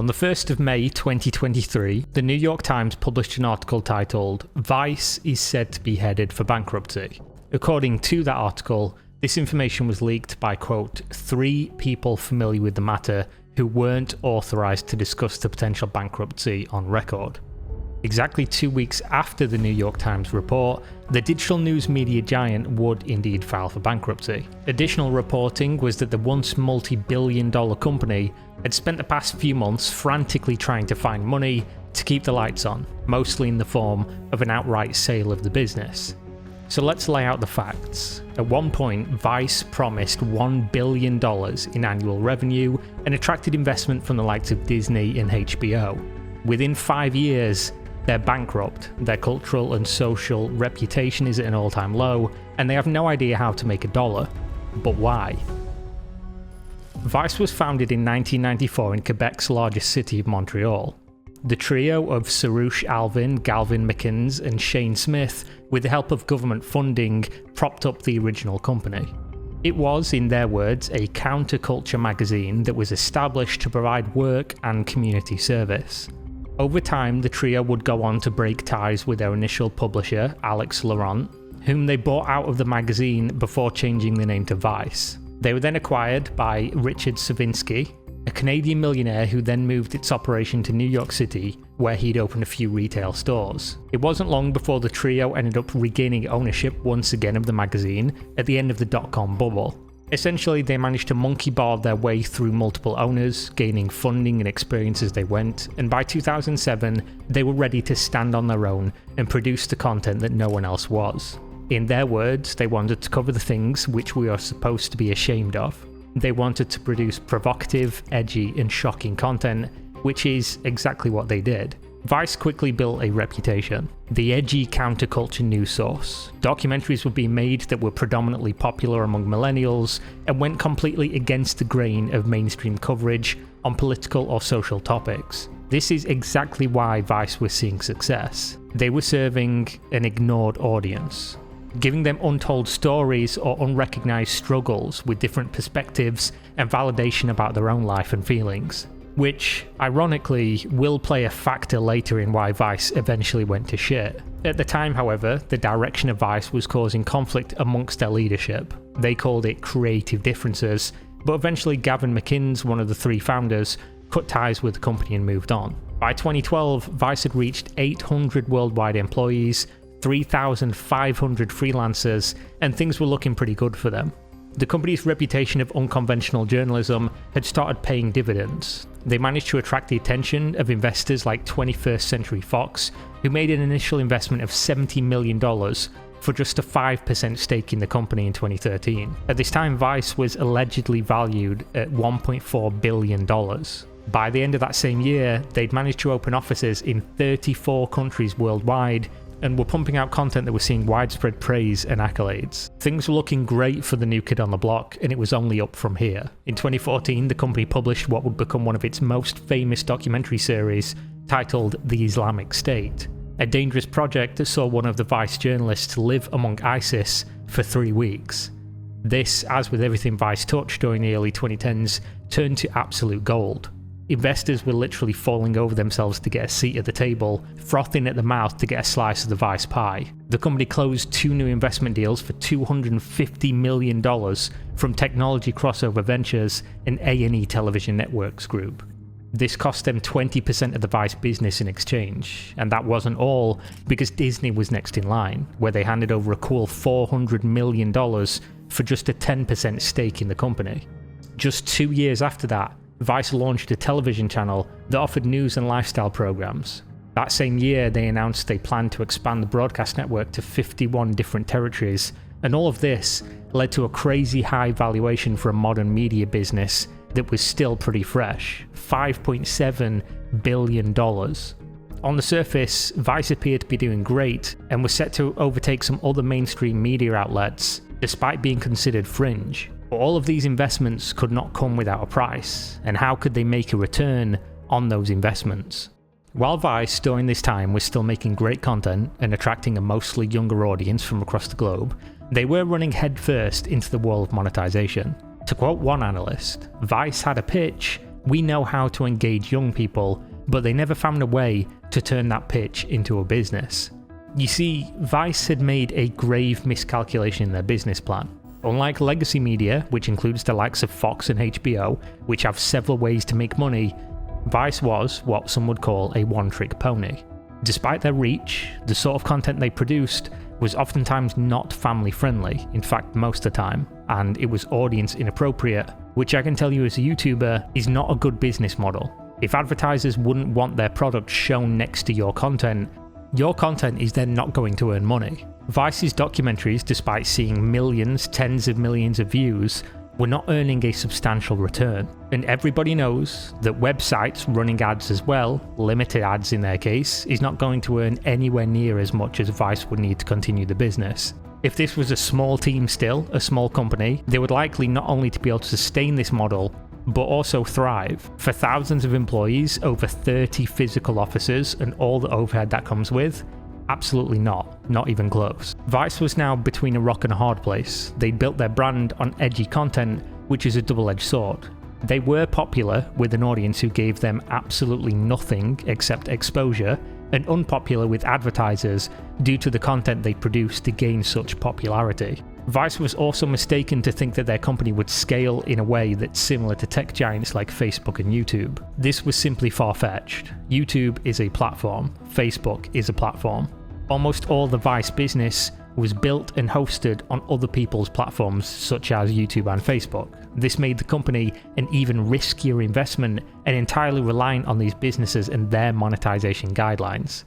On the 1st of May 2023, the New York Times published an article titled, "Vice is said to be headed for bankruptcy." According to that article, this information was leaked by, quote, 3 people familiar with the matter who weren't authorized to discuss the potential bankruptcy on record. Exactly 2 weeks after the New York Times report, the digital news media giant would indeed file for bankruptcy. Additional reporting was that the once multi-billion-dollar company had spent the past few months frantically trying to find money to keep the lights on, mostly in the form of an outright sale of the business. So let's lay out the facts. At one point, Vice promised $1 billion in annual revenue and attracted investment from the likes of Disney and HBO. Within 5 years, they're bankrupt, their cultural and social reputation is at an all-time low, and they have no idea how to make a dollar. But why? Vice was founded in 1994 in Quebec's largest city of Montreal. The trio of Soroush Alvin, Galvin McInnes, and Shane Smith, with the help of government funding, propped up the original company. It was, in their words, a counterculture magazine that was established to provide work and community service. Over time, the trio would go on to break ties with their initial publisher, Alex Laurent, whom they bought out of the magazine before changing the name to Vice. They were then acquired by Richard Savinsky, a Canadian millionaire who then moved its operation to New York City, where he'd opened a few retail stores. It wasn't long before the trio ended up regaining ownership once again of the magazine at the end of the dot-com bubble. Essentially, they managed to monkey bar their way through multiple owners, gaining funding and experience as they went, and by 2007, they were ready to stand on their own and produce the content that no one else was. In their words, they wanted to cover the things which we are supposed to be ashamed of. They wanted to produce provocative, edgy, and shocking content, which is exactly what they did. Vice quickly built a reputation. The edgy counterculture news source. Documentaries were being made that were predominantly popular among millennials and went completely against the grain of mainstream coverage on political or social topics. This is exactly why Vice was seeing success. They were serving an ignored audience, giving them untold stories or unrecognized struggles with different perspectives and validation about their own life and feelings, which, ironically, will play a factor later in why Vice eventually went to shit. At the time, however, the direction of Vice was causing conflict amongst their leadership. They called it creative differences, but eventually Gavin McInnes, one of the 3 founders, cut ties with the company and moved on. By 2012, Vice had reached 800 worldwide employees, 3,500 freelancers, and things were looking pretty good for them. The company's reputation of unconventional journalism had started paying dividends. They managed to attract the attention of investors like 21st Century Fox, who made an initial investment of $70 million for just a 5% stake in the company in 2013. At this time, Vice was allegedly valued at $1.4 billion. By the end of that same year, they'd managed to open offices in 34 countries worldwide and were pumping out content that was seeing widespread praise and accolades. Things were looking great for the new kid on the block, and it was only up from here. In 2014, the company published what would become one of its most famous documentary series, titled The Islamic State, a dangerous project that saw one of the Vice journalists live among ISIS for 3 weeks. This, as with everything Vice touched during the early 2010s, turned to absolute gold. Investors were literally falling over themselves to get a seat at the table, frothing at the mouth to get a slice of the Vice pie. The company closed 2 new investment deals for $250 million from Technology Crossover Ventures and A&E Television Networks Group. This cost them 20% of the Vice business in exchange, and that wasn't all, because Disney was next in line, where they handed over a cool $400 million for just a 10% stake in the company. Just 2 years after that, Vice launched a television channel that offered news and lifestyle programs. That same year, they announced they planned to expand the broadcast network to 51 different territories, and all of this led to a crazy high valuation for a modern media business that was still pretty fresh, $5.7 billion. On the surface, Vice appeared to be doing great and was set to overtake some other mainstream media outlets, despite being considered fringe. But all of these investments could not come without a price, and how could they make a return on those investments? While Vice during this time was still making great content and attracting a mostly younger audience from across the globe, they were running headfirst into the world of monetization. To quote one analyst, Vice had a pitch, We know how to engage young people, but they never found a way to turn that pitch into a business. You see, Vice had made a grave miscalculation in their business plan. Unlike legacy media, which includes the likes of Fox and HBO, which have several ways to make money, Vice was what some would call a one-trick pony. Despite their reach, the sort of content they produced was oftentimes not family-friendly, in fact most of the time, and it was audience inappropriate, which I can tell you as a YouTuber is not a good business model. If advertisers wouldn't want their product shown next to your content is then not going to earn money. Vice's documentaries, despite seeing millions, tens of millions of views, were not earning a substantial return. And everybody knows that websites running ads as well, limited ads in their case, is not going to earn anywhere near as much as Vice would need to continue the business. If this was a small team still, a small company, they would likely not only to be able to sustain this model, but also thrive. For thousands of employees, over 30 physical offices, and all the overhead that comes with, absolutely not even close. Vice was now between a rock and a hard place. They'd built their brand on edgy content, which is a double-edged sword. They were popular with an audience who gave them absolutely nothing except exposure, and unpopular with advertisers due to the content they produced to gain such popularity. Vice was also mistaken to think that their company would scale in a way that's similar to tech giants like Facebook and YouTube. This was simply far-fetched. YouTube is a platform, Facebook is a platform. Almost all the Vice business was built and hosted on other people's platforms such as YouTube and Facebook. This made the company an even riskier investment and entirely reliant on these businesses and their monetization guidelines.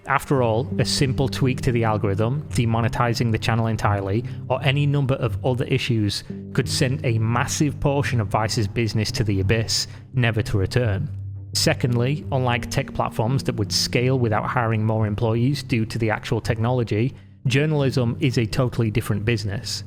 After all, a simple tweak to the algorithm, demonetizing the channel entirely, or any number of other issues could send a massive portion of Vice's business to the abyss, never to return. Secondly, unlike tech platforms that would scale without hiring more employees due to the actual technology, journalism is a totally different business.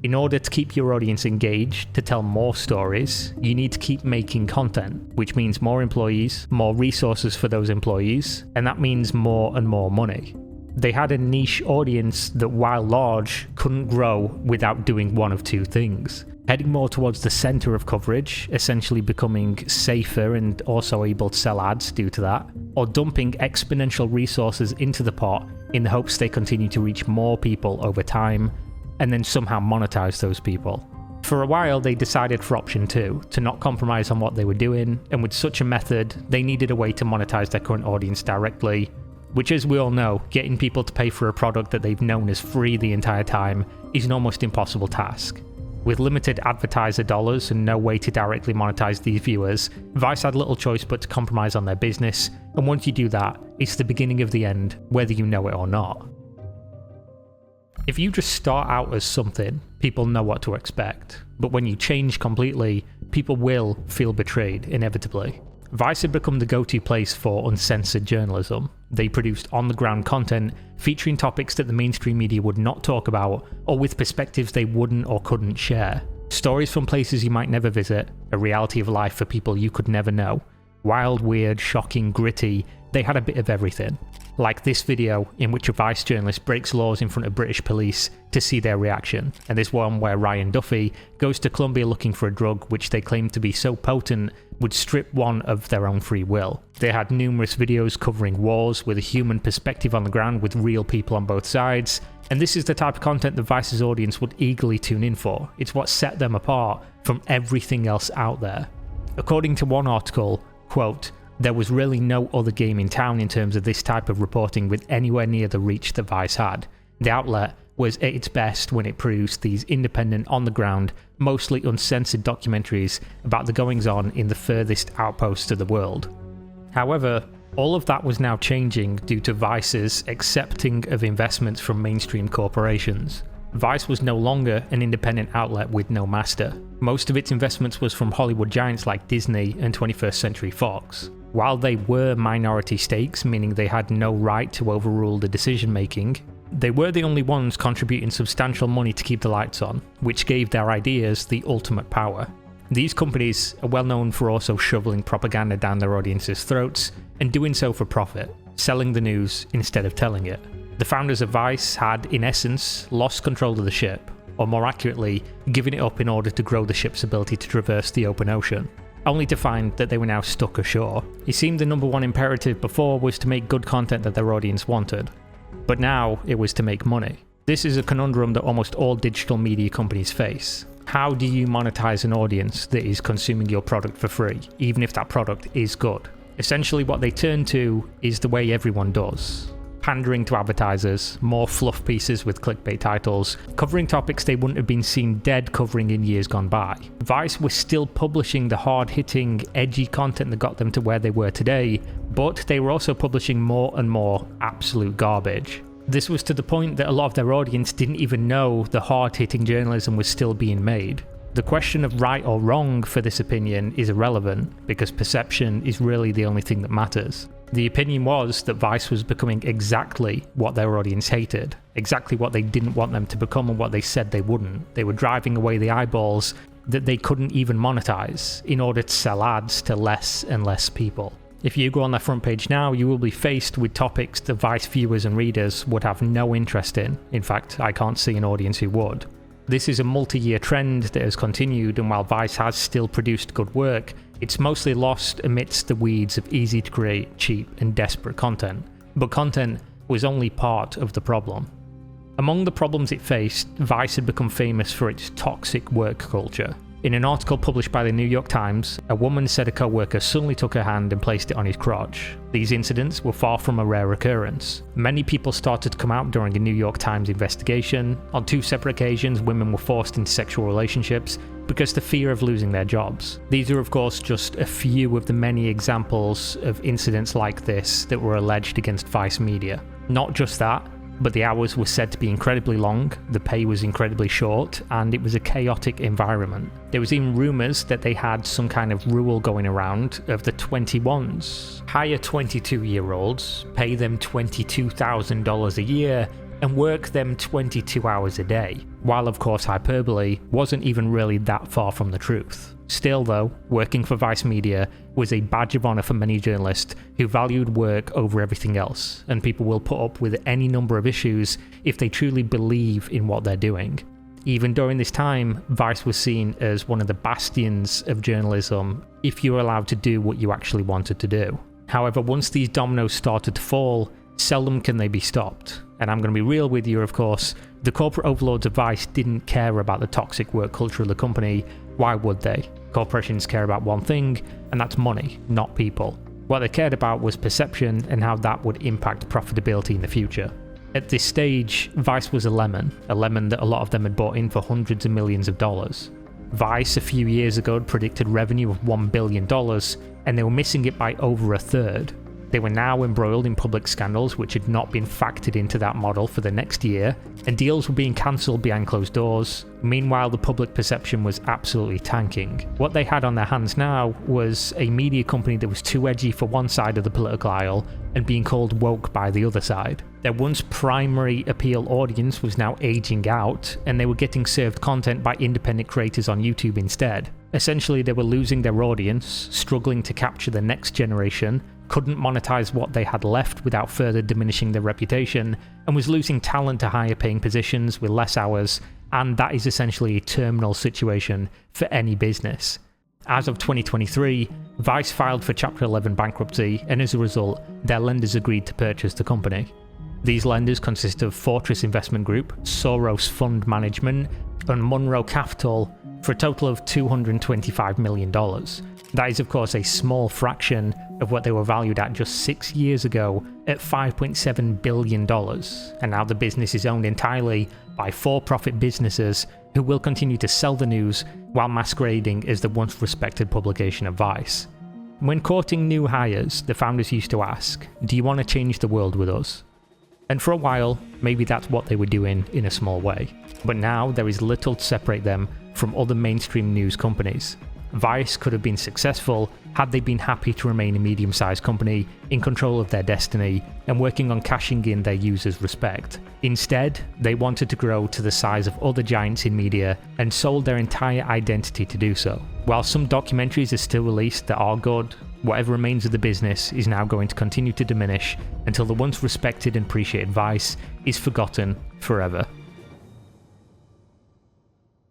In order to keep your audience engaged, to tell more stories, you need to keep making content, which means more employees, more resources for those employees, and that means more and more money. They had a niche audience that, while large, couldn't grow without doing one of two things. Heading more towards the center of coverage, essentially becoming safer and also able to sell ads due to that, or dumping exponential resources into the pot in the hopes they continue to reach more people over time, and then somehow monetize those people. For a while, they decided for option 2, to not compromise on what they were doing, and with such a method, they needed a way to monetize their current audience directly, which, as we all know, getting people to pay for a product that they've known as free the entire time is an almost impossible task. With limited advertiser dollars and no way to directly monetize these viewers, Vice had little choice but to compromise on their business, and once you do that, it's the beginning of the end, whether you know it or not. If you just start out as something, people know what to expect, but when you change completely, people will feel betrayed, inevitably. Vice had become the go-to place for uncensored journalism. They produced on-the-ground content featuring topics that the mainstream media would not talk about, or with perspectives they wouldn't or couldn't share. Stories from places you might never visit, a reality of life for people you could never know. Wild, weird, shocking, gritty, they had a bit of everything. Like this video in which a Vice journalist breaks laws in front of British police to see their reaction, and this one where Ryan Duffy goes to Colombia looking for a drug which they claim to be so potent would strip one of their own free will. They had numerous videos covering wars with a human perspective on the ground with real people on both sides, and this is the type of content the Vice's audience would eagerly tune in for. It's what set them apart from everything else out there. According to one article, quote, "There was really no other game in town in terms of this type of reporting with anywhere near the reach that Vice had. The outlet was at its best when it produced these independent, on-the-ground, mostly uncensored documentaries about the goings-on in the furthest outposts of the world." However, all of that was now changing due to Vice's accepting of investments from mainstream corporations. Vice was no longer an independent outlet with no master. Most of its investments was from Hollywood giants like Disney and 21st Century Fox. While they were minority stakes, meaning they had no right to overrule the decision-making, they were the only ones contributing substantial money to keep the lights on, which gave their ideas the ultimate power. These companies are well known for also shoveling propaganda down their audience's throats, and doing so for profit, selling the news instead of telling it. The founders of Vice had, in essence, lost control of the ship, or more accurately, given it up in order to grow the ship's ability to traverse the open ocean. only to find that they were now stuck ashore. It seemed the number one imperative before was to make good content that their audience wanted, but now it was to make money. This is a conundrum that almost all digital media companies face. How do you monetize an audience that is consuming your product for free, even if that product is good? Essentially what they turn to is the way everyone does. Pandering to advertisers, more fluff pieces with clickbait titles, covering topics they wouldn't have been seen dead covering in years gone by. Vice was still publishing the hard-hitting, edgy content that got them to where they were today, but they were also publishing more and more absolute garbage. This was to the point that a lot of their audience didn't even know the hard-hitting journalism was still being made. The question of right or wrong for this opinion is irrelevant, because perception is really the only thing that matters. The opinion was that Vice was becoming exactly what their audience hated, exactly what they didn't want them to become and what they said they wouldn't. They were driving away the eyeballs that they couldn't even monetize in order to sell ads to less and less people. If you go on their front page now, you will be faced with topics that Vice viewers and readers would have no interest in. In fact, I can't see an audience who would. This is a multi-year trend that has continued, and while Vice has still produced good work, it's mostly lost amidst the weeds of easy-to-create, cheap and desperate content. But content was only part of the problem. Among the problems it faced, Vice had become famous for its toxic work culture. In an article published by the New York Times, a woman said a co-worker suddenly took her hand and placed it on his crotch. These incidents were far from a rare occurrence. Many people started to come out during a New York Times investigation. On 2 separate occasions, women were forced into sexual relationships because the fear of losing their jobs. These are of course just a few of the many examples of incidents like this that were alleged against Vice Media. Not just that, but the hours were said to be incredibly long, the pay was incredibly short, and it was a chaotic environment. There was even rumours that they had some kind of rule going around of the 21s. Hire 22-year-olds, pay them $22,000 a year, and work them 22 hours a day. While of course hyperbole wasn't even really that far from the truth. Still though, working for Vice Media was a badge of honour for many journalists who valued work over everything else, and people will put up with any number of issues if they truly believe in what they're doing. Even during this time, Vice was seen as one of the bastions of journalism if you were allowed to do what you actually wanted to do. However, once these dominoes started to fall, seldom can they be stopped. And I'm going to be real with you, of course, the corporate overlords of Vice didn't care about the toxic work culture of the company. Why would they? Corporations care about one thing, and that's money, not people. What they cared about was perception and how that would impact profitability in the future. At this stage, Vice was a lemon that a lot of them had bought in for hundreds of millions of dollars. Vice a few years ago had predicted revenue of $1 billion, and they were missing it by over a third. They were now embroiled in public scandals which had not been factored into that model for the next year, and deals were being cancelled behind closed doors. Meanwhile, the public perception was absolutely tanking. What they had on their hands now was a media company that was too edgy for one side of the political aisle and being called woke by the other side. Their once primary appeal audience was now aging out, and they were getting served content by independent creators on YouTube instead. Essentially, they were losing their audience, struggling to capture the next generation, couldn't monetize what they had left without further diminishing their reputation, and was losing talent to higher paying positions with less hours, and that is essentially a terminal situation for any business. As of 2023, Vice filed for Chapter 11 bankruptcy, and as a result, their lenders agreed to purchase the company. These lenders consist of Fortress Investment Group, Soros Fund Management, and Monroe Capital, for a total of $225 million. That is of course a small fraction of what they were valued at just 6 years ago at $5.7 billion, and now the business is owned entirely by for-profit businesses who will continue to sell the news while masquerading as the once respected publication of Vice. When courting new hires, the founders used to ask, "Do you want to change the world with us?" And for a while, maybe that's what they were doing in a small way. But now there is little to separate them from other mainstream news companies. Vice could have been successful had they been happy to remain a medium-sized company in control of their destiny and working on cashing in their users' respect. Instead, they wanted to grow to the size of other giants in media and sold their entire identity to do so. While some documentaries are still released that are good, whatever remains of the business is now going to continue to diminish until the once respected and appreciated Vice is forgotten forever.